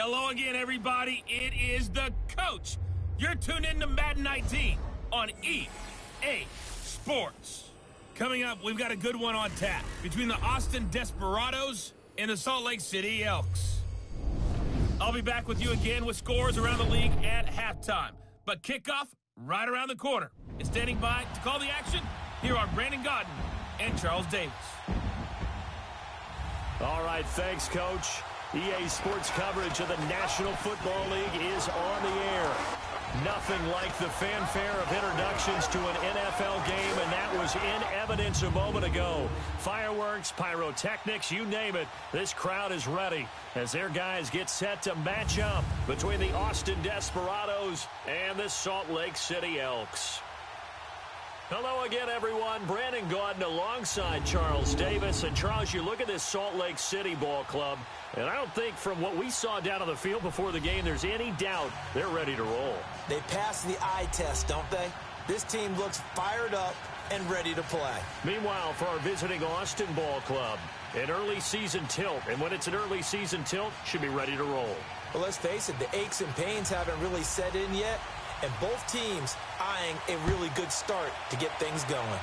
Hello again, everybody. It is the coach. You're tuned in to Madden 19 on EA Sports. Coming up, we've got a good one on tap between the Austin Desperados and the Salt Lake City Elks. I'll be back with you again with scores around the league at halftime. But kickoff right around the corner. And standing by to call the action, here are Brandon Gaudin and Charles Davis. All right, thanks, Coach. EA Sports coverage of the National Football League is on the air. Nothing like the fanfare of introductions to an NFL game, and that was in evidence a moment ago. Fireworks, pyrotechnics, you name it, this crowd is ready as their guys get set to match up between the Austin Desperados and the Salt Lake City Elks. Hello again, everyone. Brandon Gaudin alongside Charles Davis. And, Charles, you look at this Salt Lake City ball club, and I don't think from what we saw down on the field before the game there's any doubt they're ready to roll. They passed the eye test, don't they? This team looks fired up and ready to play. Meanwhile, for our visiting Austin ball club, an early season tilt. And when it's an early season tilt, should be ready to roll. Well, let's face it, the aches and pains haven't really set in yet. And both teams eyeing a really good start to get things going.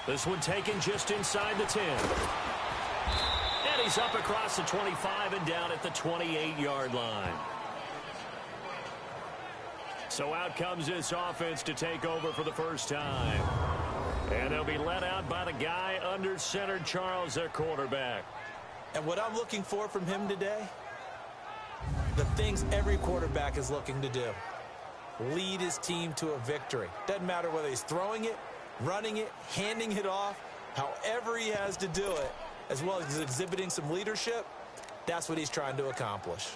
This one taken just inside the 10. And he's up across the 25 and down at the 28-yard line. So out comes this offense to take over for the first time. And they'll be led out by the guy under center, Charles, their quarterback. And what I'm looking for from him today, the things every quarterback is looking to do. Lead his team to a victory. Doesn't matter whether he's throwing it, running it, handing it off, however he has to do it, as well as exhibiting some leadership, that's what he's trying to accomplish.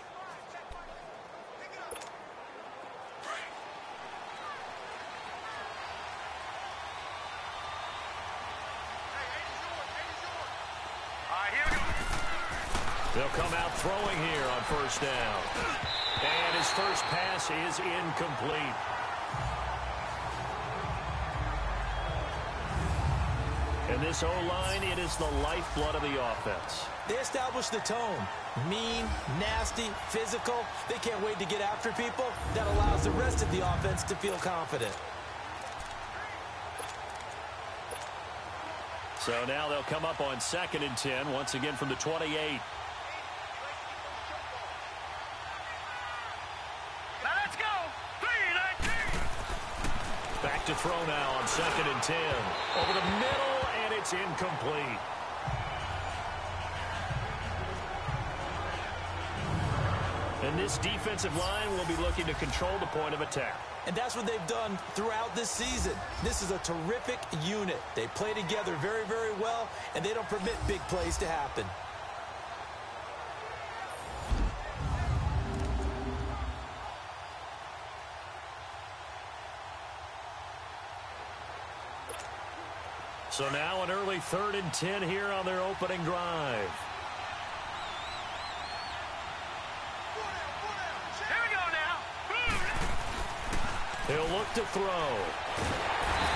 They'll come out throwing here on first down. And his first pass is incomplete. And this O-line, it is the lifeblood of the offense. They established the tone. Mean, nasty, physical. They can't wait to get after people. That allows the rest of the offense to feel confident. So now they'll come up on 2nd and 10, once again from the 28. Back to throw now on 2nd and 10. Over the middle, and it's incomplete. And this defensive line will be looking to control the point of attack. And that's what they've done throughout this season. This is a terrific unit. They play together very, very well, and they don't permit big plays to happen. So now an early 3rd and 10 here on their opening drive. Here we go now. He'll look to throw.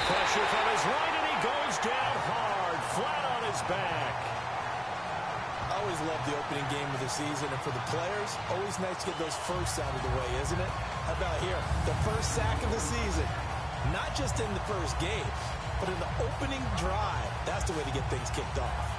Pressure from his right, and he goes down hard, flat on his back. I always love the opening game of the season, and for the players, always nice to get those firsts out of the way, isn't it? How about here? The first sack of the season. Not just in the first game, but in the opening drive. That's the way to get things kicked off.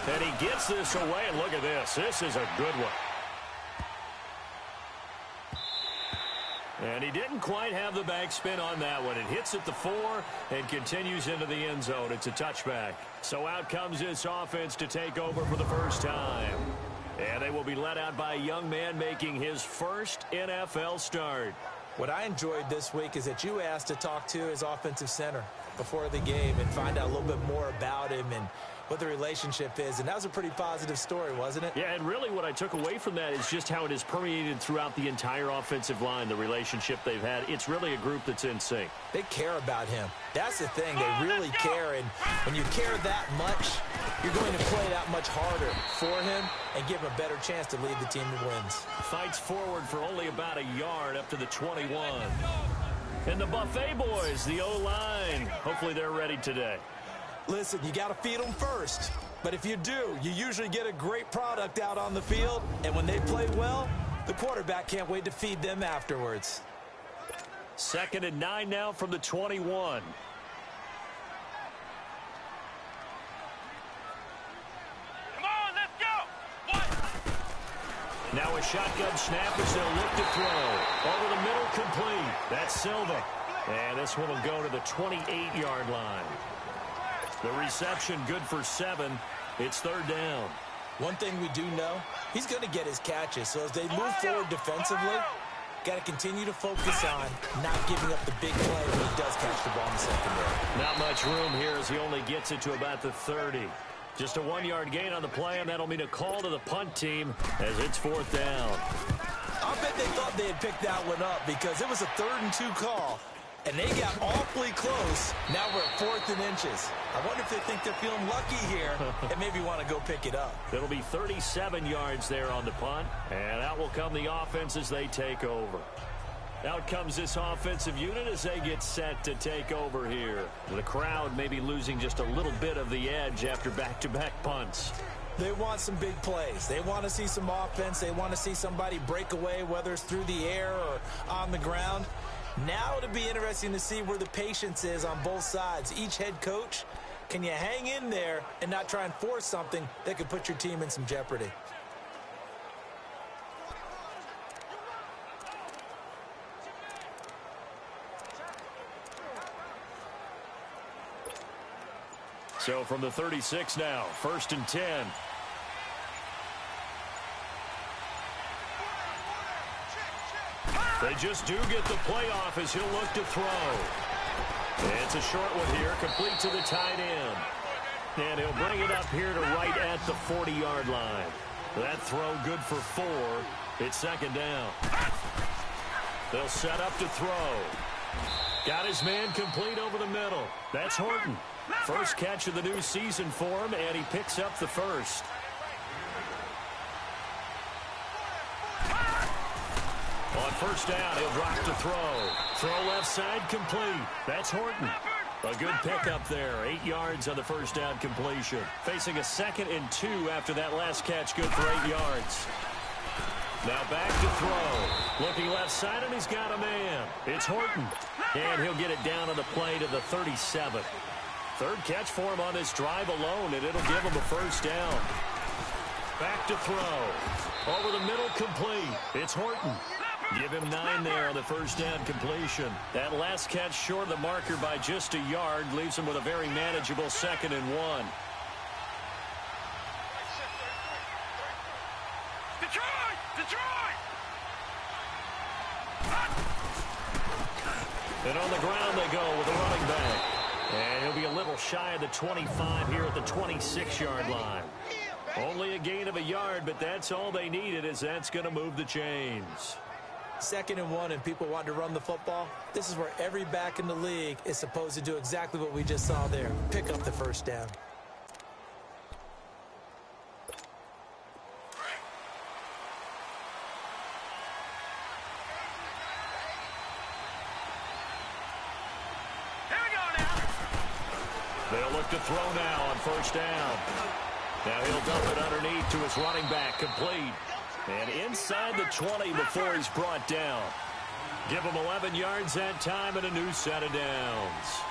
And he gets this away, and look at this. This is a good one. And he didn't quite have the backspin on that one. It hits at the 4 and continues into the end zone. It's a touchback. So out comes this offense to take over for the first time. And they will be led out by a young man making his first NFL start. What I enjoyed this week is that you asked to talk to his offensive center before the game and find out a little bit more about him and what the relationship is. And that was a pretty positive story, wasn't it? Yeah, and really what I took away from that is just how it has permeated throughout the entire offensive line, the relationship they've had. It's really a group that's in sync. They care about him. That's the thing. They really care. And when you care that much, you're going to play that much harder for him and give him a better chance to lead the team to wins. Fights forward for only about a yard up to the 21. And the Buffet boys, the O-line, hopefully they're ready today. Listen, you got to feed them first. But if you do, you usually get a great product out on the field. And when they play well, the quarterback can't wait to feed them afterwards. 2nd and 9 now from the 21. Come on, let's go. What? Now a shotgun snap as they'll look to throw. Over the middle, complete. That's Silva. And this one will go to the 28-yard line. The reception good for 7. It's 3rd down. One thing we do know, he's going to get his catches. So as they move forward defensively, got to continue to focus on not giving up the big play when he does catch the ball in the secondary. Not much room here as he only gets it to about the 30. Just a 1-yard gain on the play, and that'll mean a call to the punt team as it's 4th down. I bet they thought they had picked that one up because it was a 3rd and 2 call. And they got awfully close. Now we're at 4th and inches. I wonder if they think they're feeling lucky here and maybe want to go pick it up. It'll be 37 yards there on the punt. And out will come the offense as they take over. Out comes this offensive unit as they get set to take over here. The crowd may be losing just a little bit of the edge after back-to-back punts. They want some big plays. They want to see some offense. They want to see somebody break away, whether it's through the air or on the ground. Now it'll be interesting to see where the patience is on both sides. Each head coach, can you hang in there and not try and force something that could put your team in some jeopardy? So from the 36 now, 1st and 10. They just do get the playoff as he'll look to throw. It's a short one here, complete to the tight end. And he'll bring it up here to right at the 40-yard line. That throw good for 4. It's 2nd down. They'll set up to throw. Got his man complete over the middle. That's Horton. First catch of the new season for him, and he picks up the first. On 1st down, he'll drop to throw. Throw left side, complete. That's Horton. A good pickup there. 8 yards on the 1st down completion. Facing a 2nd and 2 after that last catch, good for 8 yards. Now back to throw. Looking left side, and he's got a man. It's Horton. And he'll get it down on the play to the 37. 3rd catch for him on this drive alone, and it'll give him a 1st down. Back to throw. Over the middle, complete. It's Horton. Give him 9 there on the 1st down completion. That last catch short of the marker by just a yard leaves him with a very manageable 2nd and 1. And on the ground they go with a running back. And he'll be a little shy of the 25 here at the 26-yard line. Only a gain of a yard, but that's all they needed, as that's going to move the chains. 2nd and 1 and people want to run the football. This is where every back in the league is supposed to do exactly what we just saw there. Pick up the 1st down. They'll look to throw now on 1st down. Now he'll dump it underneath to his running back, complete. And inside the 20 before he's brought down. Give him 11 yards that time and a new set of downs.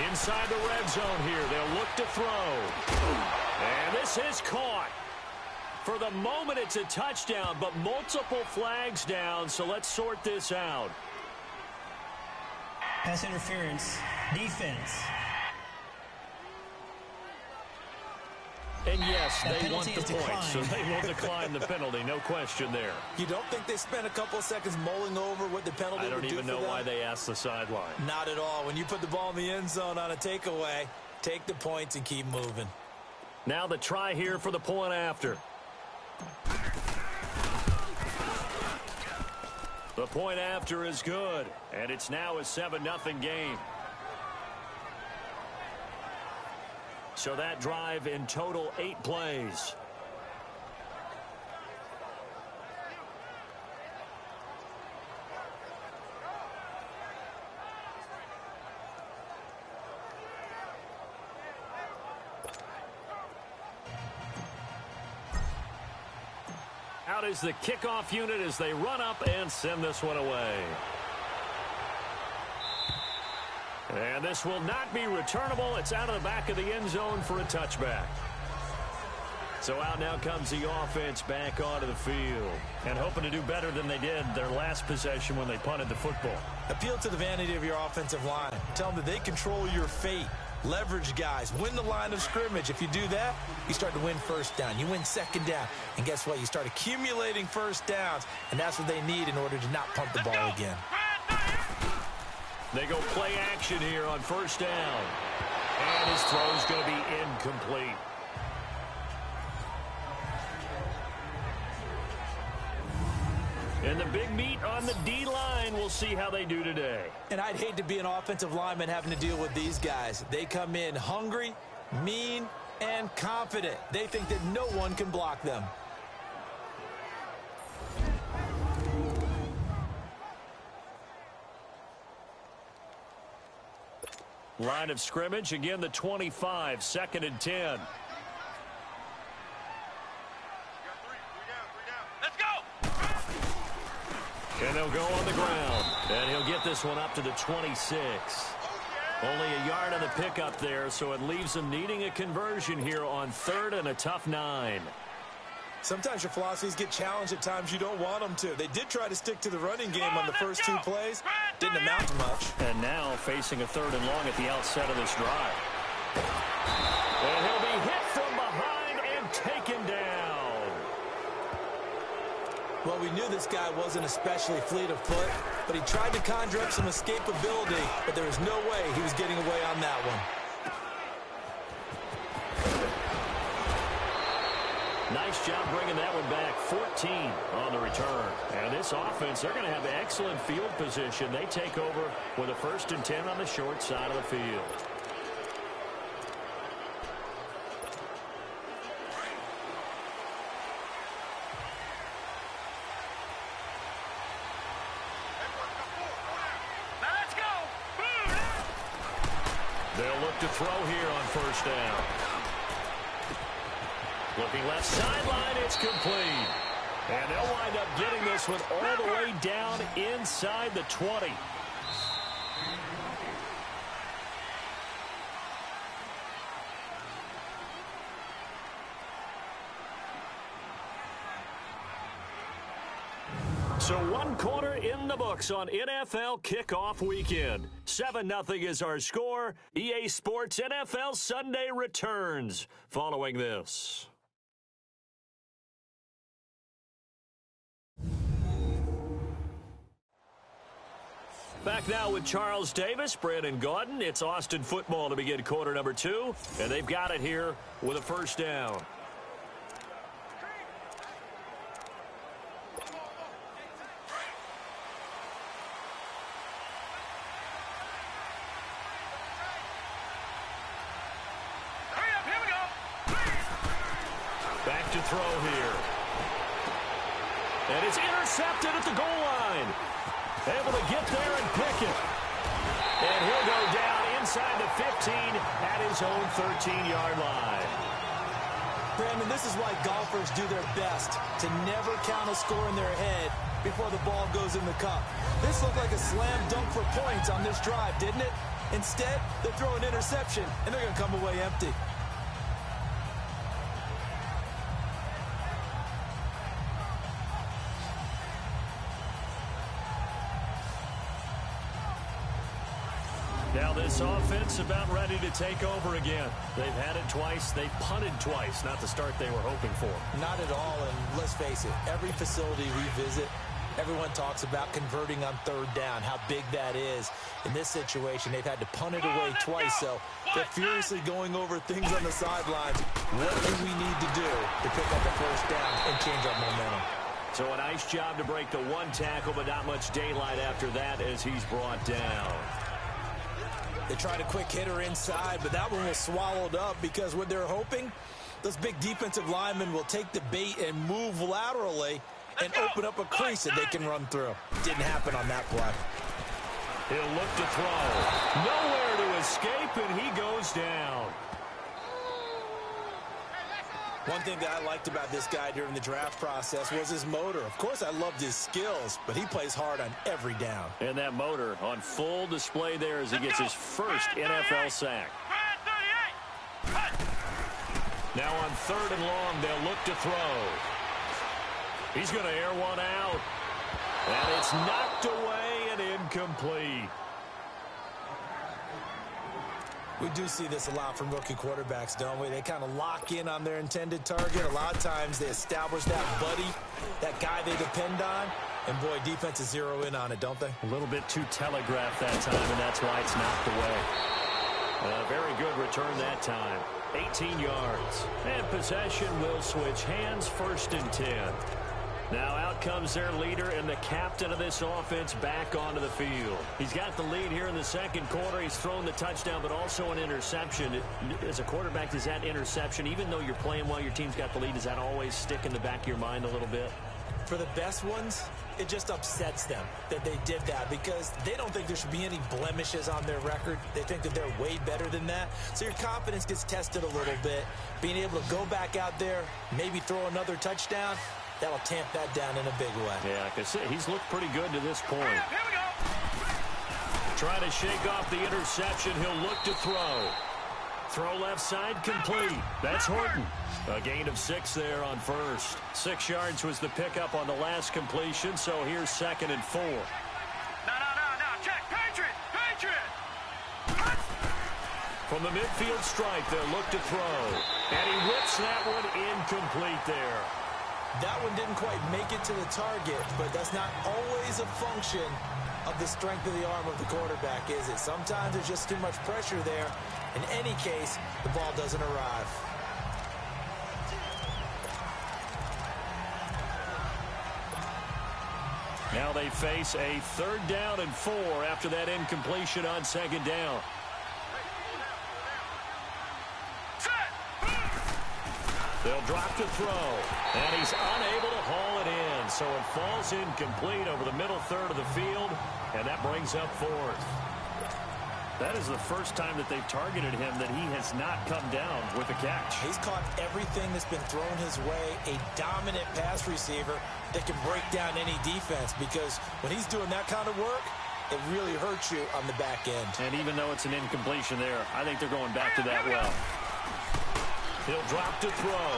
Inside the red zone here, they'll look to throw. And this is caught. For the moment, it's a touchdown, but multiple flags down, so let's sort this out. Pass interference, defense. And yes, they want the point, so they will decline the penalty. No question there. You don't think they spent a couple of seconds mulling over what the penalty would do for them? I don't even know why they asked the sideline. Not at all. When you put the ball in the end zone on a takeaway, take the points and keep moving. Now the try here for the point after. The point after is good, and it's now a 7-0 game. So that drive in total 8 plays. Out is the kickoff unit as they run up and send this one away. And this will not be returnable. It's out of the back of the end zone for a touchback. So out now comes the offense back onto the field. And hoping to do better than they did their last possession when they punted the football. Appeal to the vanity of your offensive line. Tell them that they control your fate. Leverage guys. Win the line of scrimmage. If you do that, you start to win first down. You win second down. And guess what? You start accumulating first downs. And that's what they need in order to not punt the ball again. They go play action here on first down. And his throw is going to be incomplete. And the big meat on the D-line, we'll see how they do today. And I'd hate to be an offensive lineman having to deal with these guys. They come in hungry, mean, and confident. They think that no one can block them. Line of scrimmage, again the 25, 2nd and 10. Let's go! And they'll go on the ground. And he'll get this one up to the 26. Only a yard on the pickup there, so it leaves them needing a conversion here on 3rd and a tough 9. Sometimes your philosophies get challenged at times you don't want them to. They did try to stick to the running game on the first 2 plays. Didn't amount to much. And now facing a 3rd and long at the outset of this drive. And he'll be hit from behind and taken down. Well, we knew this guy wasn't especially fleet of foot, but he tried to conjure up some escapability, but there was no way he was getting away on that one. Nice job bringing that one back. 14 on the return. And this offense, they're going to have excellent field position. They take over with a 1st and 10 on the short side of the field. Now let's go! They'll look to throw here on first down. Looking left sideline, it's complete. And they'll wind up getting this one all the way down inside the 20. So 1 quarter in the books on NFL kickoff weekend. 7-0 is our score. EA Sports NFL Sunday returns following this. Back now with Charles Davis, Brandon Gaudin. It's Austin football to begin quarter number 2, and they've got it here with a first down. Back to throw here. And it's intercepted at the goal line. Able to get there and pick it. And he'll go down inside the 15 at his own 13-yard line. Brandon, this is why golfers do their best to never count a score in their head before the ball goes in the cup. This looked like a slam dunk for points on this drive, didn't it? Instead, they throw an interception, and they're going to come away empty. Now this offense about ready to take over again. They've had it twice. They've punted twice. Not the start they were hoping for. Not at all, and let's face it, every facility we visit, everyone talks about converting on third down, how big that is. In this situation, they've had to punt it away twice, so they're furiously going over things on the sidelines. What do we need to do to pick up a first down and change our momentum? So a nice job to break the one tackle, but not much daylight after that as he's brought down. They tried a quick hitter inside, but that one was swallowed up because what they're hoping, those big defensive linemen will take the bait and move laterally and open up a crease that they can run through. Didn't happen on that play. He'll look to throw. Nowhere to escape, and he goes down. One thing that I liked about this guy during the draft process was his motor. Of course, I loved his skills, but he plays hard on every down. And that motor on full display there as he gets his first NFL sack. Now on 3rd and long, they'll look to throw. He's going to air one out. And it's knocked away and incomplete. We do see this a lot from rookie quarterbacks, don't we? They kind of lock in on their intended target. A lot of times they establish that buddy, that guy they depend on. And, boy, defenses zero in on it, don't they? A little bit too telegraphed that time, and that's why it's knocked away. A very good return that time. 18 yards. And possession will switch hands, 1st and 10. Now out comes their leader and the captain of this offense back onto the field. He's got the lead here in the 2nd quarter. He's thrown the touchdown, but also an interception. As a quarterback, does that interception, even though you're playing while your team's got the lead, does that always stick in the back of your mind a little bit? For the best ones, it just upsets them that they did that because they don't think there should be any blemishes on their record. They think that they're way better than that. So your confidence gets tested a little bit. Being able to go back out there, maybe throw another touchdown, that'll tamp that down in a big way. Yeah, like I said, he's looked pretty good to this point. Here we go. Trying to shake off the interception. He'll look to throw. Throw left side complete. That's Horton. A gain of 6 there on 1st. 6 yards was the pickup on the last completion, so here's 2nd and 4. No. Check. Patriot. From the midfield stripe, they'll look to throw. And he whips that one incomplete there. That one didn't quite make it to the target, but that's not always a function of the strength of the arm of the quarterback, is it? Sometimes there's just too much pressure there. In any case, the ball doesn't arrive. Now they face a 3rd down and 4 after that incompletion on 2nd down. They'll drop to throw, and he's unable to haul it in. So it falls incomplete over the middle 3rd of the field, and that brings up 4th. That is the first time that they've targeted him that he has not come down with a catch. He's caught everything that's been thrown his way, a dominant pass receiver that can break down any defense because when he's doing that kind of work, it really hurts you on the back end. And even though it's an incompletion there, I think they're going back to that well. He'll drop to throw.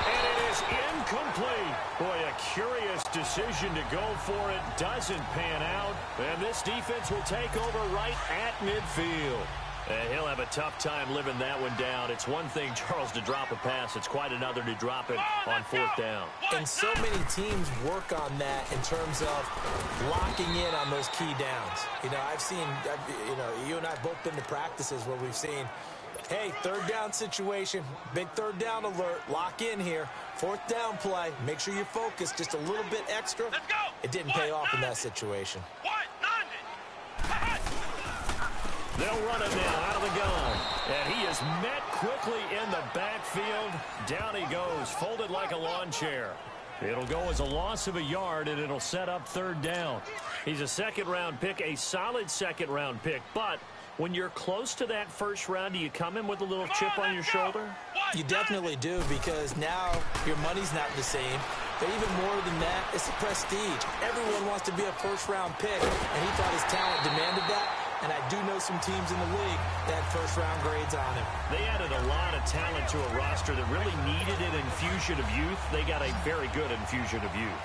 And it is incomplete. Boy, a curious decision to go for it. Doesn't pan out. And this defense will take over right at midfield. And he'll have a tough time living that one down. It's one thing, Charles, to drop a pass. It's quite another to drop it on 4th down. And so many teams work on that in terms of locking in on those key downs. You know, you and I both been to practices where we've seen, hey, 3rd down situation, big 3rd down alert, lock in here. 4th down play, make sure you focus just a little bit extra. Let's go. It didn't pay off in that situation. They'll run it now out of the gun. And he is met quickly in the backfield. Down he goes, folded like a lawn chair. It'll go as a loss of a yard, and it'll set up 3rd down. He's a 2nd-round pick, a solid 2nd-round pick, but when you're close to that 1st round, do you come in with a little chip on your shoulder? You definitely do, because now your money's not the same. But even more than that, it's the prestige. Everyone wants to be a 1st-round pick, and he thought his talent demanded that. And I do know some teams in the league that had 1st-round grades on him. They added a lot of talent to a roster that really needed an infusion of youth. They got a very good infusion of youth.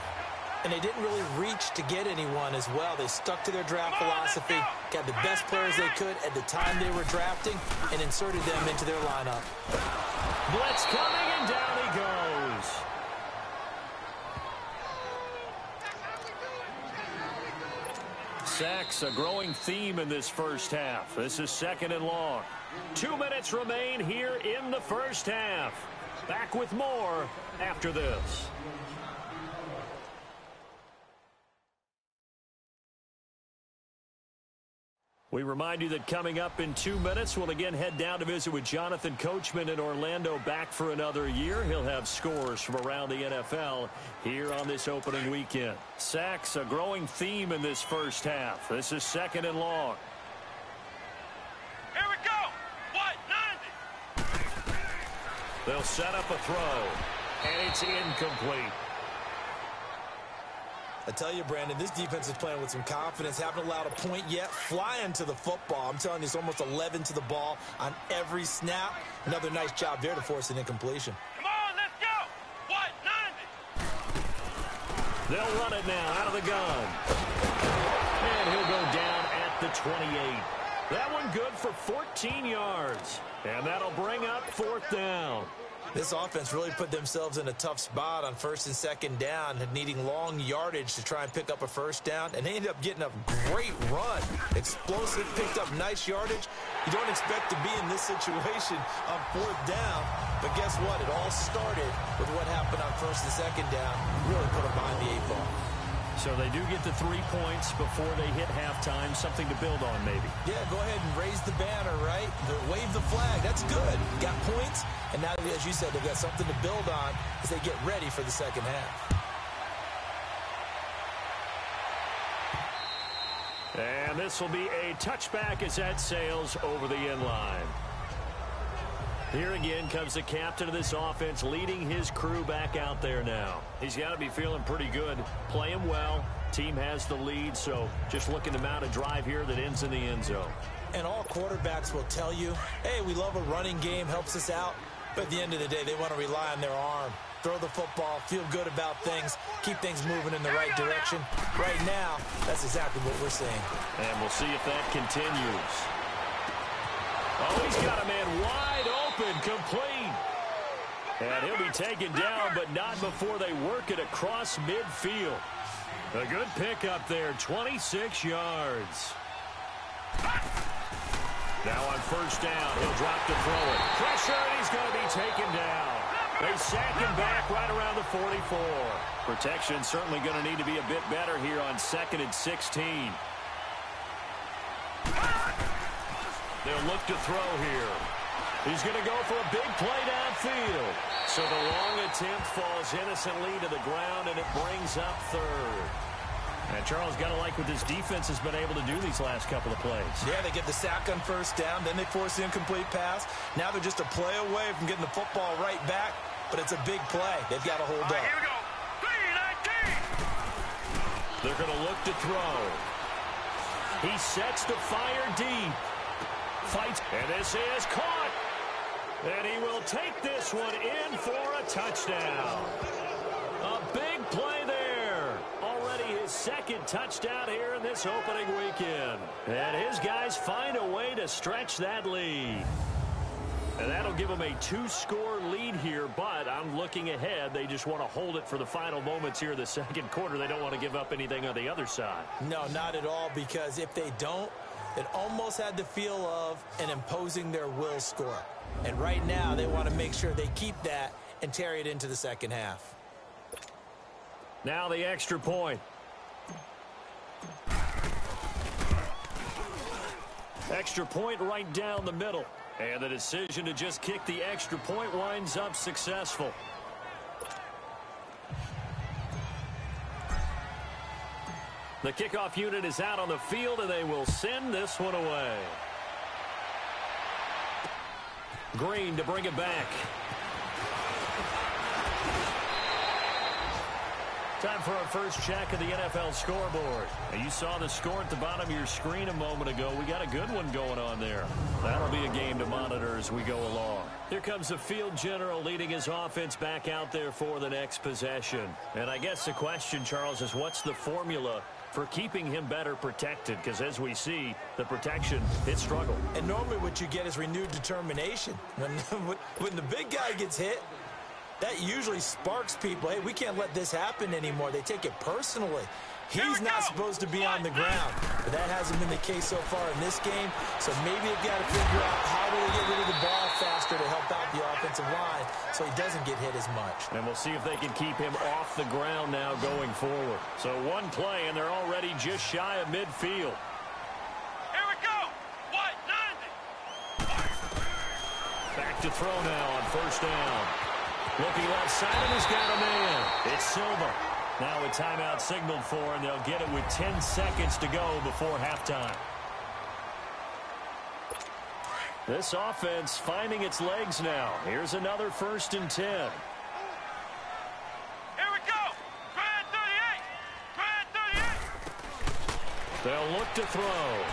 And they didn't really reach to get anyone as well. They stuck to their draft philosophy, got the best players they could at the time they were drafting, and inserted them into their lineup. Blitz coming, and down he goes. Sacks, a growing theme in this first half. This is 2nd and long. 2 minutes remain here in the first half. Back with more after this. We remind you that coming up in 2 minutes, we'll again head down to visit with Jonathan Coachman in Orlando, back for another year. He'll have scores from around the NFL here on this opening weekend. Sacks, a growing theme in this first half. This is 2nd and long. Here we go. What? 90. They'll set up a throw, and it's incomplete. I tell you, Brandon, this defense is playing with some confidence. Haven't allowed a point yet. Flying to the football. I'm telling you, it's almost 11 to the ball on every snap. Another nice job there to force an incompletion. Come on, let's go. What? 90. They'll run it now out of the gun. And he'll go down at the 28. That one good for 14 yards. And that'll bring up 4th down. This offense really put themselves in a tough spot on 1st and 2nd down, needing long yardage to try and pick up a 1st down, and they ended up getting a great run. Explosive, picked up nice yardage. You don't expect to be in this situation on 4th down, but guess what? It all started with what happened on 1st and 2nd down. Really put them behind the 8 ball. So they do get the 3 points before they hit halftime. Something to build on, maybe. Yeah, go ahead and raise the banner, right? Wave the flag. That's good. Got points, and now, as you said, they've got something to build on as they get ready for the second half. And this will be a touchback as that sails over the end line. Here again comes the captain of this offense, leading his crew back out there now. He's got to be feeling pretty good, playing well. Team has the lead, so just looking to mount a drive here that ends in the end zone. And all quarterbacks will tell you, hey, we love a running game, helps us out. But at the end of the day, they want to rely on their arm. Throw the football, feel good about things, keep things moving in the right direction. Right now, that's exactly what we're seeing. And we'll see if that continues. Oh, he's got a man wide open, complete. And he'll be taken down, but not before they work it across midfield. A good pickup there, 26 yards. Now on 1st down, he'll drop to throw it. Pressure, and he's going to be taken down. They sack him back right around the 44. Protection certainly going to need to be a bit better here on 2nd and 16. They'll look to throw here. He's going to go for a big play downfield. So the long attempt falls innocently to the ground, and it brings up 3rd. And Charles, got to like what this defense has been able to do these last couple of plays. Yeah, they get the sack on 1st down, then they force the incomplete pass. Now they're just a play away from getting the football right back, but it's a big play. They've got to hold up. Here we go. 3-19. They're going to look to throw. He sets to fire deep. Fights, and this is caught. And he will take this one in for a touchdown. A big play there. Already his 2nd touchdown here in this opening weekend. And his guys find a way to stretch that lead. And that'll give them a 2-score lead here, but I'm looking ahead. They just want to hold it for the final moments here in the 2nd quarter. They don't want to give up anything on the other side. No, not at all, because if they don't, it almost had the feel of an imposing their will score. And right now, they want to make sure they keep that and carry it into the second half. Now the extra point. Extra point right down the middle. And the decision to just kick the extra point winds up successful. The kickoff unit is out on the field, and they will send this one away. Green to bring it back. Time for our first check of the NFL scoreboard. Now, you saw the score at the bottom of your screen a moment ago. We got a good one going on there. That'll be a game to monitor as we go along. Here comes the field general leading his offense back out there for the next possession. And I guess the question, Charles, is what's the formula for keeping him better protected? Because as we see, the protection, it struggled. And normally what you get is renewed determination. When the big guy gets hit, that usually sparks people. Hey, we can't let this happen anymore. They take it personally. He's not supposed to be on the ground. But that hasn't been the case so far in this game. So maybe they've got to figure out how do they get rid of the ball faster to help out the offensive line so he doesn't get hit as much. And we'll see if they can keep him off the ground now going forward. So one play, and they're already just shy of midfield. Here we go. What? 90. Back to throw now on first down. Looking left side, and he's got a man. It's Silva. Now a timeout signaled for, and they'll get it with 10 seconds to go before halftime. This offense finding its legs now. Here's another 1st and 10. Here we go. Try 38. They'll look to throw.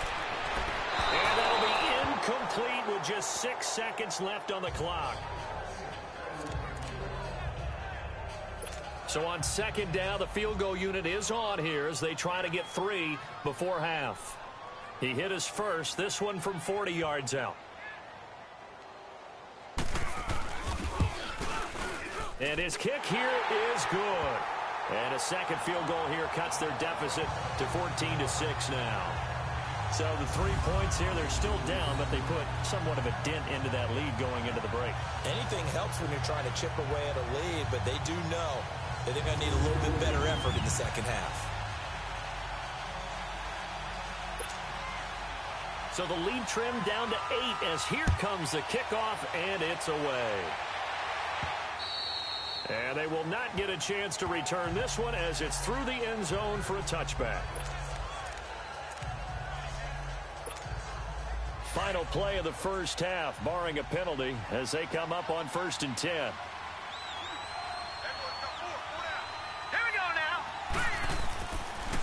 And that'll be incomplete with just 6 seconds left on the clock. So on 2nd down, the field goal unit is on here as they try to get 3 before half. He hit his first, this one from 40 yards out. And his kick here is good. And a second field goal here cuts their deficit to 14-6 now. So the 3 points here, they're still down, but they put somewhat of a dent into that lead going into the break. Anything helps when you're trying to chip away at a lead, but they do know that they're going to need a little bit better effort in the second half. So the lead trimmed down to 8 as here comes the kickoff, and it's away. And they will not get a chance to return this one as it's through the end zone for a touchback. Final play of the first half, barring a penalty, as they come up on 1st and 10. Here we go now.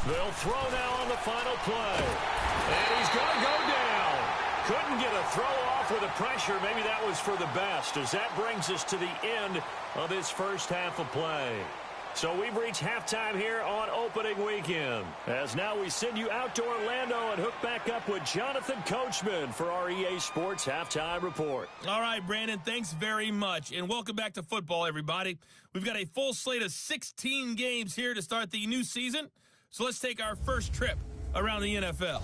They'll throw now on the final play. And he's going to go down. Couldn't get a throw off with the pressure. Maybe that was for the best, as that brings us to the end of this first half of play. So we've reached halftime here on opening weekend. As now we send you out to Orlando and hook back up with Jonathan Coachman for our EA Sports Halftime Report. All right, Brandon, thanks very much. And welcome back to football, everybody. We've got a full slate of 16 games here to start the new season. So let's take our first trip around the NFL.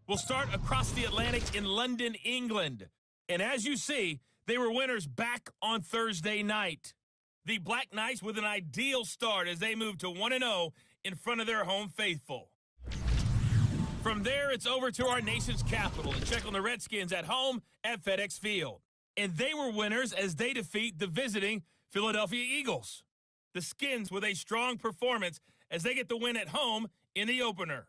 We'll start across the Atlantic in London, England. And as you see, they were winners back on Thursday night. The Black Knights with an ideal start as they move to 1-0 in front of their home faithful. From there, it's over to our nation's capital to check on the Redskins at home at FedEx Field. And they were winners as they defeat the visiting Philadelphia Eagles. The Skins with a strong performance as they get the win at home in the opener.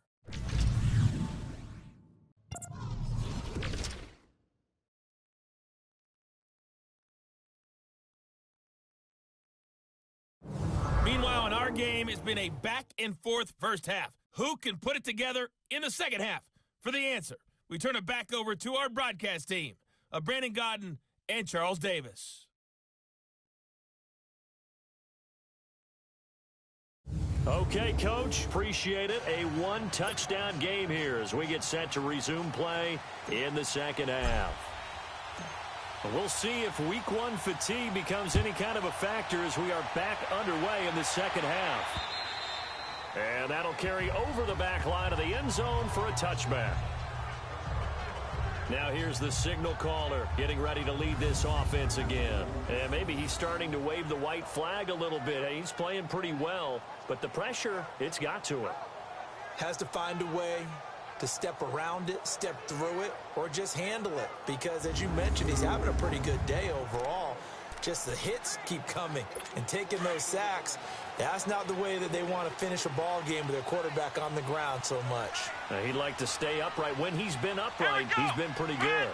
Meanwhile, in our game, it's been a back-and-forth first half. Who can put it together in the second half? For the answer, we turn it back over to our broadcast team of Brandon Godden and Charles Davis. Okay, Coach, appreciate it. A one-touchdown game here as we get set to resume play in the second half. We'll see if week one fatigue becomes any kind of a factor as we are back underway in the second half. And that'll carry over the back line of the end zone for a touchback. Now here's the signal caller getting ready to lead this offense again. And maybe he's starting to wave the white flag a little bit. He's playing pretty well, but the pressure, it's got to him. Has to find a way to step around it, step through it, or just handle it. Because as you mentioned, he's having a pretty good day overall. Just the hits keep coming and taking those sacks. That's not the way that they want to finish a ball game with their quarterback on the ground so much. He'd like to stay upright. When he's been upright, he's been pretty good.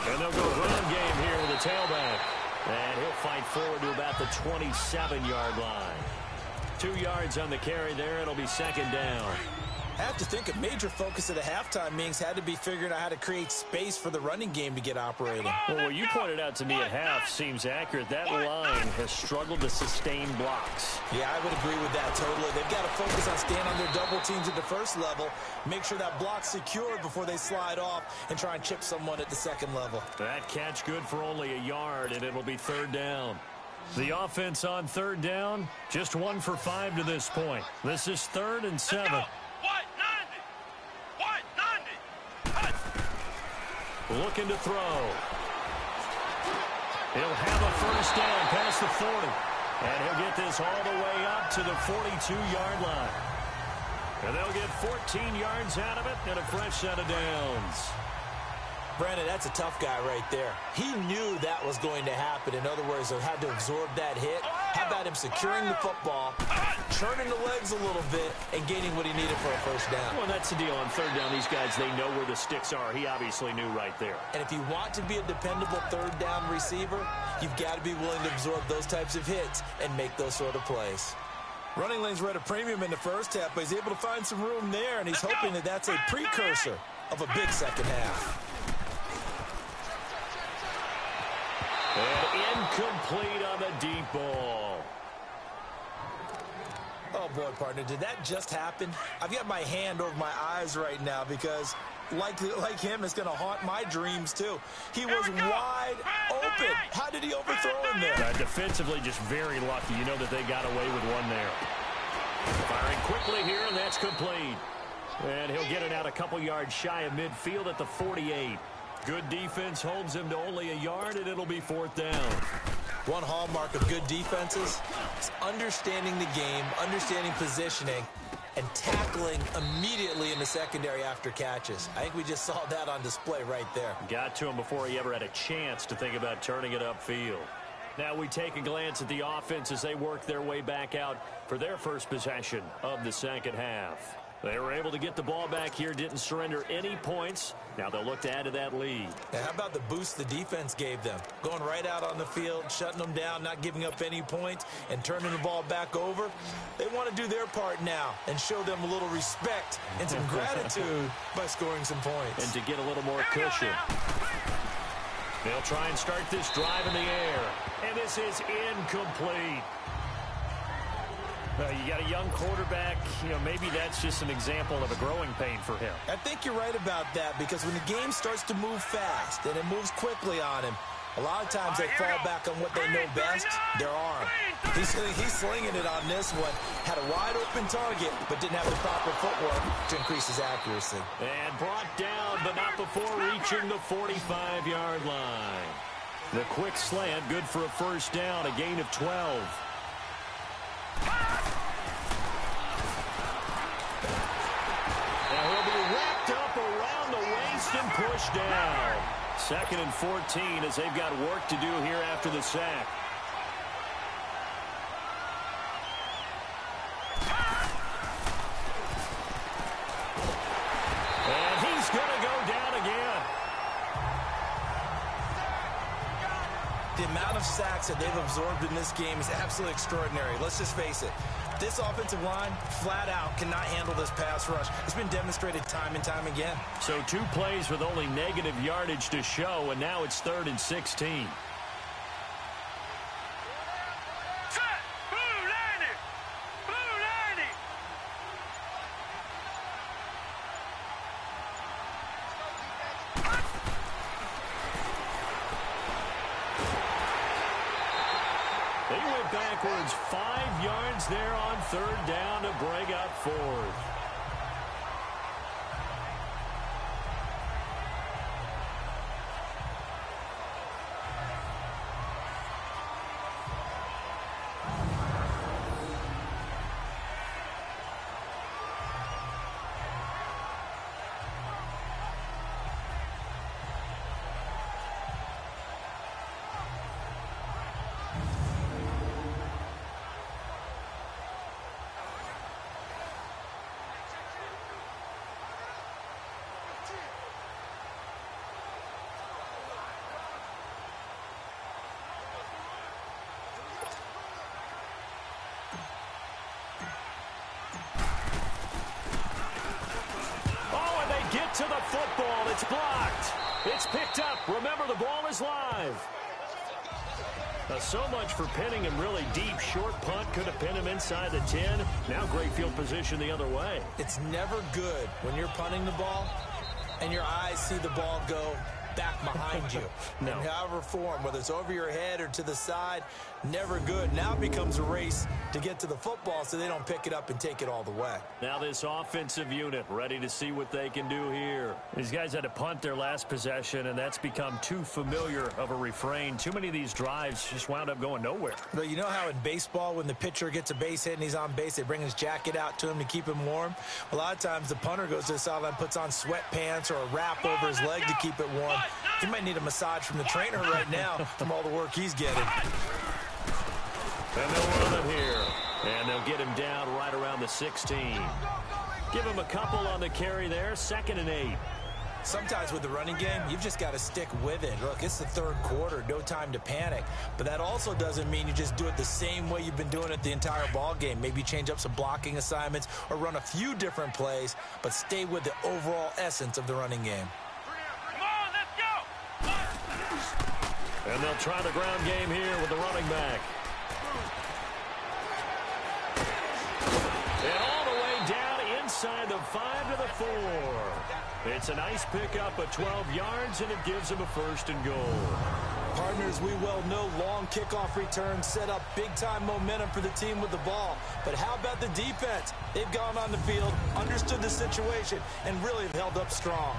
And they'll go run game here with a tailback. And he'll fight forward to about the 27-yard line. 2 yards on the carry there. It'll be second down. I have to think a major focus of the halftime meetings had to be figuring out how to create space for the running game to get operating. Well, what you pointed out to me at half seems accurate. That line has struggled to sustain blocks. Yeah, I would agree with that totally. They've got to focus on staying on their double teams at the first level, make sure that block's secured before they slide off and try and chip someone at the second level. That catch good for only a yard, and it'll be third down. The offense on third down, just 1 for 5 to this point. This is 3rd and 7. Looking to throw. He'll have a first down past the 40. And he'll get this all the way up to the 42-yard line. And they'll get 14 yards out of it and a fresh set of downs. Brandon, that's a tough guy right there. He knew that was going to happen. In other words, he had to absorb that hit. How about him securing the football, turning the legs a little bit, and gaining what he needed for a first down? Well, that's the deal. On third down, these guys, they know where the sticks are. He obviously knew right there. And if you want to be a dependable third down receiver, you've got to be willing to absorb those types of hits and make those sort of plays. Running lanes were at a premium in the first half, but he's able to find some room there, and he's hoping that that's a precursor of a big second half. And incomplete on the deep ball. Oh, boy, partner, did that just happen? I've got my hand over my eyes right now because, like him, it's going to haunt my dreams, too. He was wide open. How did he overthrow him there? Defensively, just very lucky. You know that they got away with one there. Firing quickly here, and that's complete. And he'll get it out a couple yards shy of midfield at the 48. Good defense holds him to only a yard, and it'll be fourth down. One hallmark of good defenses is understanding the game, understanding positioning, and tackling immediately in the secondary after catches. I think we just saw that on display right there. Got to him before he ever had a chance to think about turning it upfield. Now we take a glance at the offense as they work their way back out for their first possession of the second half. They were able to get the ball back here, didn't surrender any points. Now they'll look to add to that lead. Now, how about the boost the defense gave them? Going right out on the field, shutting them down, not giving up any points, and turning the ball back over. They want to do their part now and show them a little respect and some gratitude by scoring some points. And to get a little more cushion. They'll try and start this drive in the air. And this is incomplete. You got a young quarterback, maybe that's just an example of a growing pain for him. I think you're right about that because when the game starts to move fast and it moves quickly on him, a lot of times they fall back on what they know best, their arm. He's slinging it on this one. Had a wide open target, but didn't have the proper footwork to increase his accuracy. And brought down, but not before reaching the 45-yard line. The quick slant, good for a first down, a gain of 12. Now he'll be wrapped up around the waist and pushed down. 2nd and 14 as they've got work to do here after the sack. And he's going to go down again. The amount of sacks that they've absorbed in this game is absolutely extraordinary. Let's just face it. This offensive line, flat out, cannot handle this pass rush. It's been demonstrated time and time again. So 2 plays with only negative yardage to show, and now it's 3rd and 16. They went backwards 5 yards there on 3rd down to break up 4th. to the football. It's blocked. It's picked up. Remember, the ball is live. So much for pinning him really deep. Short punt could have pinned him inside the 10. Now great field position the other way. It's never good when you're punting the ball and your eyes see the ball go back behind you. No. In however form, whether it's over your head or to the side, never good. Now it becomes a race to get to the football so they don't pick it up and take it all the way. Now this offensive unit ready to see what they can do here. These guys had to punt their last possession, and that's become too familiar of a refrain. Too many of these drives just wound up going nowhere. But you know how in baseball, when the pitcher gets a base hit and he's on base, they bring his jacket out to him to keep him warm? A lot of times the punter goes to the sideline, puts on sweatpants or a wrap over his leg to keep it warm. He might need a massage from the trainer right now from all the work he's getting. And they'll run him here. And they'll get him down right around the 16. Give him a couple on the carry there. 2nd and 8. Sometimes with the running game, you've just got to stick with it. Look, it's the third quarter. No time to panic. But that also doesn't mean you just do it the same way you've been doing it the entire ball game. Maybe change up some blocking assignments or run a few different plays, but stay with the overall essence of the running game. And they'll try the ground game here with the running back. And all the way down inside the 5 to the 4. It's a nice pickup of 12 yards, and it gives them a 1st and goal. Partners, we well know long kickoff returns set up big-time momentum for the team with the ball. But how about the defense? They've gone on the field, understood the situation, and really have held up strong.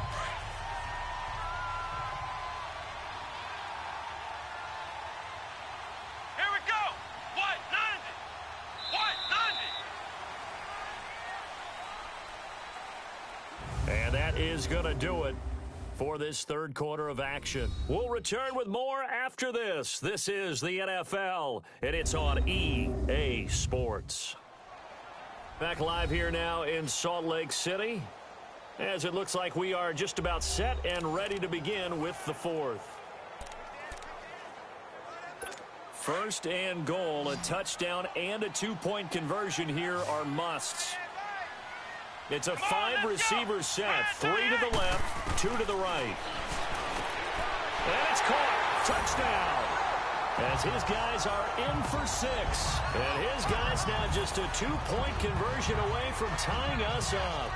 And that is going to do it for this third quarter of action. We'll return with more after this. This is the NFL, and it's on EA Sports. Back live here now in Salt Lake City, as it looks like we are just about set and ready to begin with the 4th. 1st and goal, a touchdown and a 2-point conversion here are musts. It's a 5-receiver set. 3 to the left, 2 to the right. And it's caught. Touchdown. As his guys are in for 6. And his guys now just a 2-point conversion away from tying us up.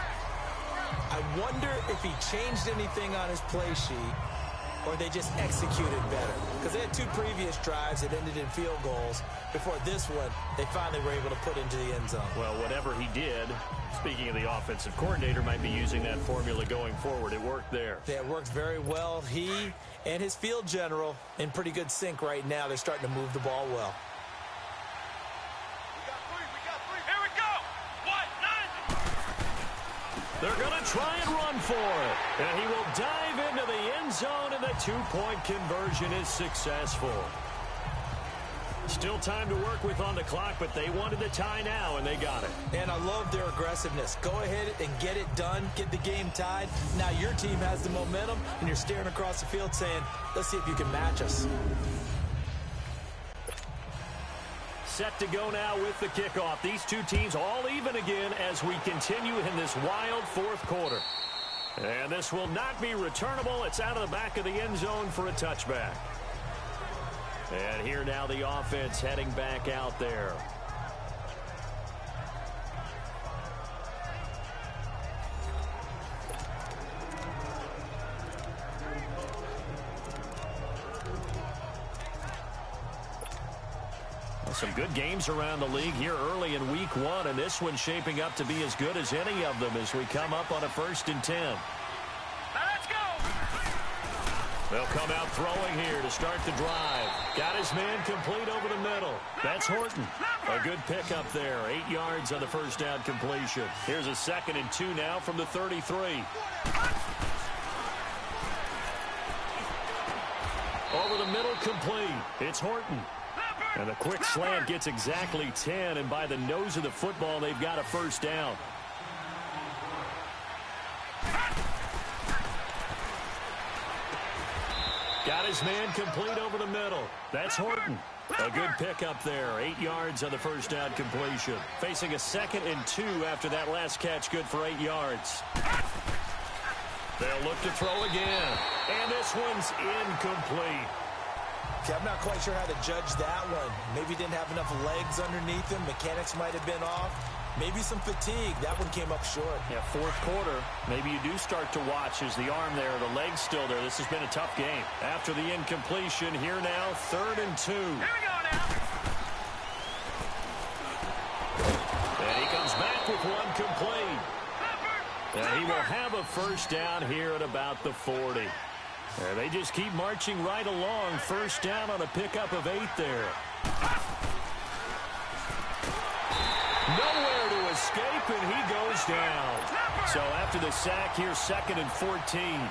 I wonder if he changed anything on his play sheet or they just executed better. Because they had 2 previous drives that ended in field goals. Before this one, they finally were able to put into the end zone. Well, whatever he did, speaking of the offensive coordinator, might be using that formula going forward. It worked there. Yeah, it worked very well. He and his field general in pretty good sync right now. They're starting to move the ball well. Here we go. They're going to try and run for it. And he will dive into the end zone, and the 2-point conversion is successful. Still time to work with on the clock, but they wanted the tie now, and they got it. And I love their aggressiveness. Go ahead and get it done. Get the game tied. Now your team has the momentum, and you're staring across the field saying, let's see if you can match us. Set to go now with the kickoff. These two teams all even again as we continue in this wild 4th quarter. And this will not be returnable. It's out of the back of the end zone for a touchback. And here now the offense heading back out there. Some good games around the league here early in week 1, and this one's shaping up to be as good as any of them as we come up on a 1st and 10. Let's go. They'll come out throwing here to start the drive. Got his man complete over the middle. That's Horton. A good pickup there. 8 yards on the first down completion. Here's a 2nd and 2 now from the 33. Over the middle complete. It's Horton. And the quick slant gets exactly 10, and by the nose of the football, they've got a first down. Got his man complete over the middle. That's Horton. A good pickup there. 8 yards on the first down completion. Facing a 2nd and 2 after that last catch, good for 8 yards. They'll look to throw again. And this one's incomplete. Okay, I'm not quite sure how to judge that one. Maybe he didn't have enough legs underneath him. Mechanics might have been off. Maybe some fatigue. That one came up short. Yeah, fourth quarter. Maybe you do start to watch as the arm there, the leg's still there. This has been a tough game. After the incompletion, here now, 3rd and 2. Here we go now. And he comes back with one complete. And he will have a first down here at about the 40. And they just keep marching right along. First down on a pickup of 8 there. Nowhere to escape, and he goes down. So after the sack, here's 2nd and 14.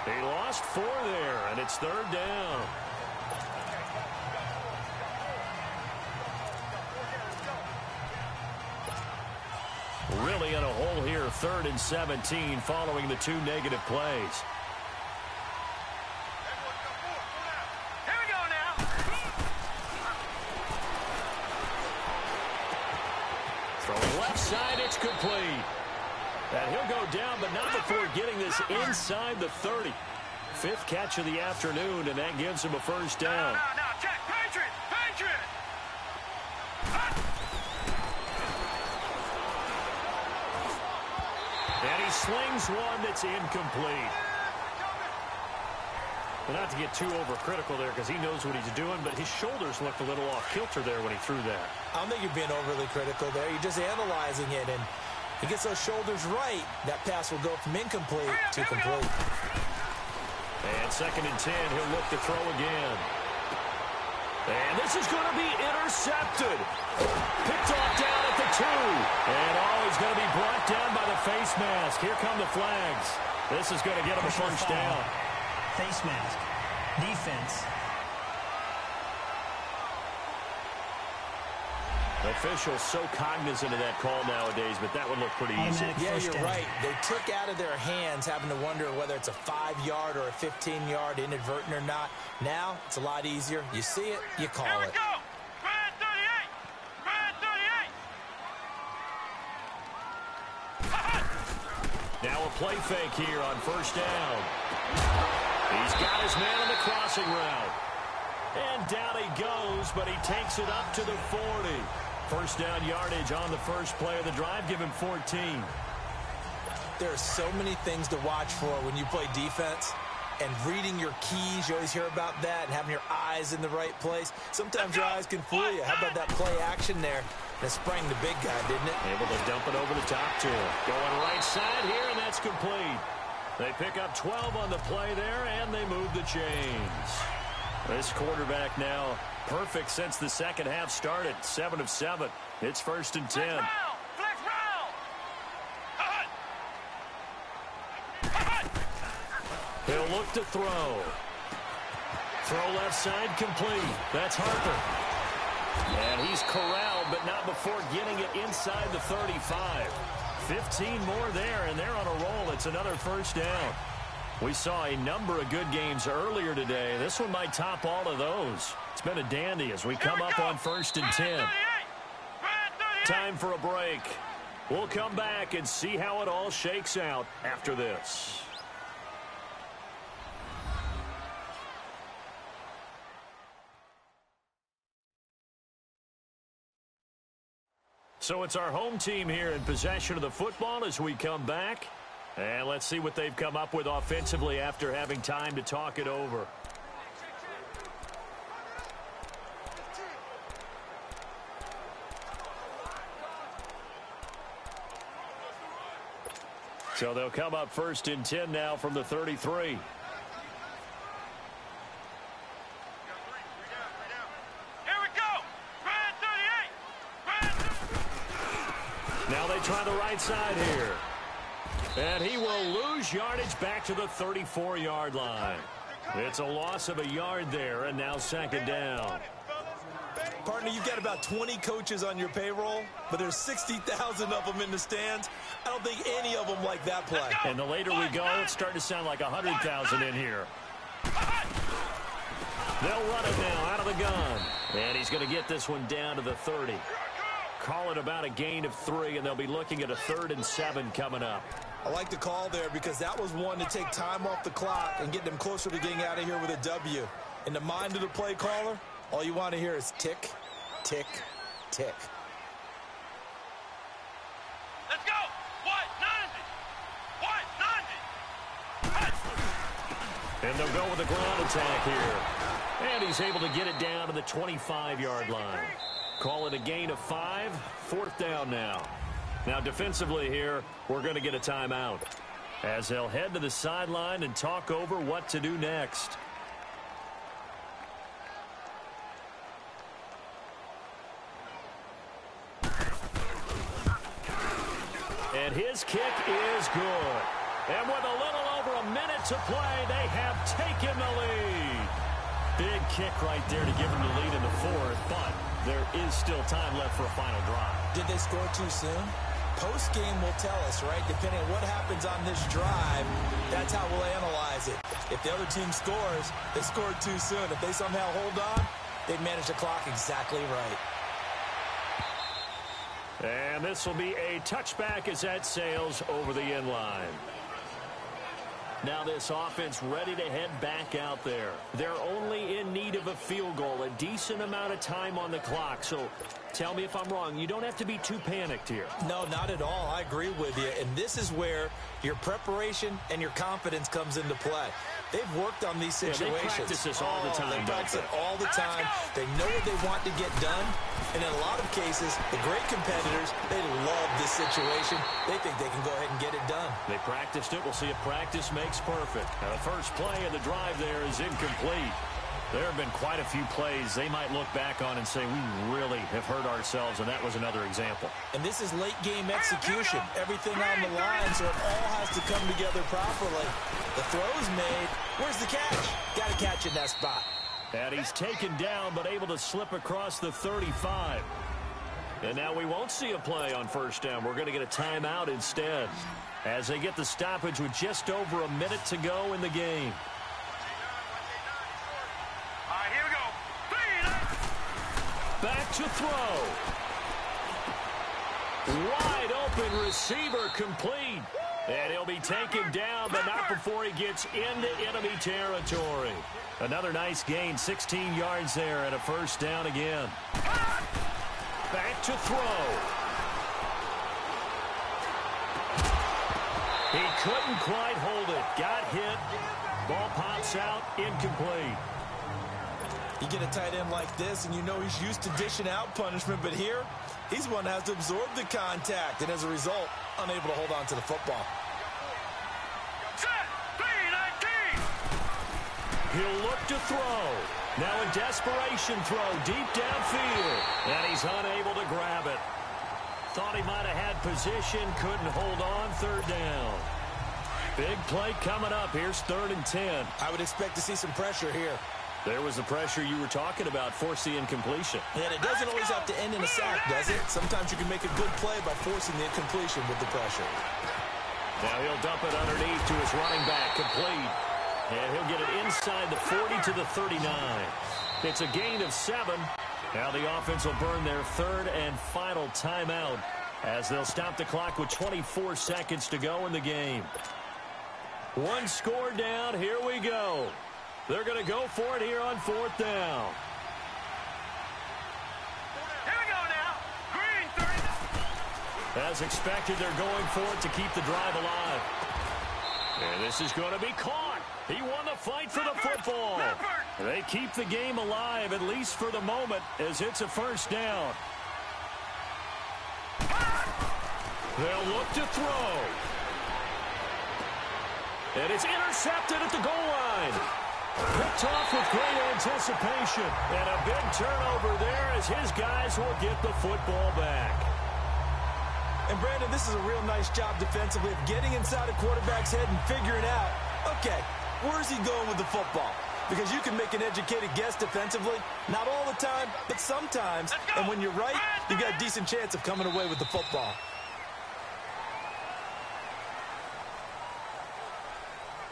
He lost 4 there, and it's 3rd down. Really in a hole here, 3rd and 17 following the 2 negative plays. Here we go now. From left side, it's complete. And he'll go down, but not before getting this inside the 30. 5th catch of the afternoon, and that gives him a first down. Now, check. Patriot. And he slings one that's incomplete. Well, not to get too overcritical there because he knows what he's doing, but his shoulders looked a little off kilter there when he threw that. I don't think you're being overly critical there. You're just analyzing it, and he gets those shoulders right. That pass will go from incomplete to complete. And 2nd and 10, he'll look to throw again. And this is going to be intercepted. Picked off down at the 2. And he's going to be brought down by the face mask. Here come the flags. This is going to get him a first down. Face mask. Defense. Officials so cognizant of that call nowadays, but that would look pretty easy. Yeah, you're right. They took out of their hands having to wonder whether it's a 5-yard or a 15-yard inadvertent or not. Now, it's a lot easier. You see it, you call Here we it. go. Red 38. Now a play fake here on first down. He's got his man on the crossing route. And down he goes, but he takes it up to the 40. First down yardage on the first play of the drive. Give him 14. There are so many things to watch for when you play defense. And reading your keys, you always hear about that, and having your eyes in the right place. Sometimes your eyes can fool you. How about that play action there? That sprang the big guy, didn't it? Able to dump it over the top to him. Going right side here, and that's complete. They pick up 12 on the play there, and they move the chains. This quarterback now perfect since the second half started. 7 of 7. It's 1st and 10. Flex round. He'll look to throw. Throw left side complete. That's Harper. And he's corralled, but not before getting it inside the 35. 15 more there, and they're on a roll. It's another first down. We saw a number of good games earlier today. This one might top all of those. It's been a dandy as we come up on 1st and 10. Time for a break. We'll come back and see how it all shakes out after this. So it's our home team here in possession of the football as we come back. And let's see what they've come up with offensively after having time to talk it over. So they'll come up 1st and 10 now from the 33. Now they try the right side here. And he will lose yardage back to the 34-yard line. It's a loss of a yard there, and now 2nd down. Partner, you've got about 20 coaches on your payroll, but there's 60,000 of them in the stands. I don't think any of them like that play. And the later we go, it's starting to sound like 100,000 in here. They'll run it now out of the gun. And he's going to get this one down to the 30. Call it about a gain of 3, and they'll be looking at a 3rd and 7 coming up. I like the call there because that was one to take time off the clock and get them closer to getting out of here with a W. In the mind of the play caller, all you want to hear is tick, tick, tick. Let's go. What? 90. What? 90. And they'll go with a ground attack here. And he's able to get it down to the 25-yard line. Call it a gain of 5, 4th down now. Now defensively here, we're going to get a timeout as they'll head to the sideline and talk over what to do next. And his kick is good. And with a little over a minute to play, they have taken the lead. Big kick right there to give them the lead in the 4th, but there is still time left for a final drive. Did they score too soon? Post-game will tell us, right? Depending on what happens on this drive, that's how we'll analyze it. If the other team scores, they scored too soon. If they somehow hold on, they manage the clock exactly right. And this will be a touchback as that sails over the end line. Now this offense ready to head back out there. They're only in need of a field goal, a decent amount of time on the clock. So tell me if I'm wrong. You don't have to be too panicked here. No, not at all. I agree with you. And this is where your preparation and your confidence comes into play. They've worked on these situations. They practice this all the time. They practice it all the time. They know what they want to get done. And in a lot of cases, the great competitors, they love this situation. They think they can go ahead and get it done. They practiced it. We'll see if practice makes perfect. Now, the first play of the drive there is incomplete. There have been quite a few plays they might look back on and say, we really have hurt ourselves, and that was another example. And this is late-game execution. Everything on the line, so it all has to come together properly. The throw's made. Where's the catch? Got to catch in that spot. And he's taken down, but able to slip across the 35. And now we won't see a play on first down. We're going to get a timeout instead as they get the stoppage with just over a minute to go in the game. All right, here we go. Back to throw. Wide open receiver complete. And he'll be taken down, but not before he gets into enemy territory. Another nice gain, 16 yards there and a first down again. Back to throw. He couldn't quite hold it. Got hit. Ball pops out, incomplete. You get a tight end like this, and you know he's used to dishing out punishment, but here, he's one that has to absorb the contact, and as a result, unable to hold on to the football. Set. 3-19. He'll look to throw. Now a desperation throw deep downfield, and he's unable to grab it. Thought he might have had position, couldn't hold on, 3rd down. Big play coming up. Here's 3rd and 10. I would expect to see some pressure here. There was the pressure you were talking about, force the incompletion. And it doesn't always have to end in a sack, does it? Sometimes you can make a good play by forcing the incompletion with the pressure. Now he'll dump it underneath to his running back, complete. And he'll get it inside the 40 to the 39. It's a gain of 7. Now the offense will burn their 3rd and final timeout as they'll stop the clock with 24 seconds to go in the game. One score down. Here we go. They're going to go for it here on 4th down. Here we go now. Green 30. As expected, they're going for it to keep the drive alive. And this is going to be caught. He won the fight for the football. They keep the game alive, at least for the moment, as it's a first down. They'll look to throw. And it's intercepted at the goal line. Picked off with great anticipation. And a big turnover there as his guys will get the football back. And, Brandon, this is a real nice job defensively of getting inside a quarterback's head and figuring out, okay, where's he going with the football? Because you can make an educated guess defensively. Not all the time, but sometimes. And when you're right, you've got a decent chance of coming away with the football.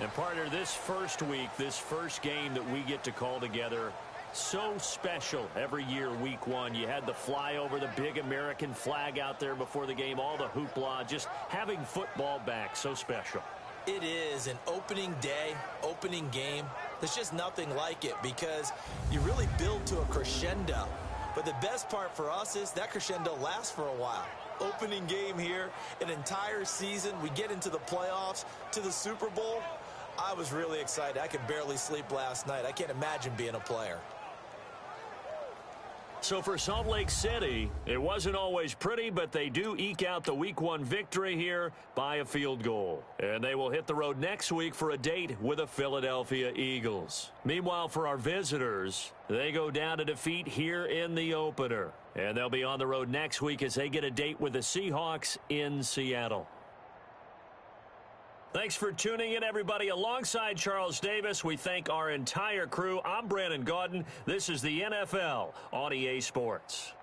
And partner, this first week, this first game that we get to call together, so special every year, week one. You had the flyover, the big American flag out there before the game, all the hoopla, just having football back, so special. It is an opening day, opening game. There's just nothing like it because you really build to a crescendo. But the best part for us is that crescendo lasts for a while. Opening game here, an entire season. We get into the playoffs, to the Super Bowl. I was really excited. I could barely sleep last night. I can't imagine being a player. So for Salt Lake City, it wasn't always pretty, but they do eke out the week one victory here by a field goal. And they will hit the road next week for a date with the Philadelphia Eagles. Meanwhile, for our visitors, they go down to defeat here in the opener. And they'll be on the road next week as they get a date with the Seahawks in Seattle. Thanks for tuning in, everybody. Alongside Charles Davis, we thank our entire crew. I'm Brandon Gaudin. This is the NFL on EA Sports.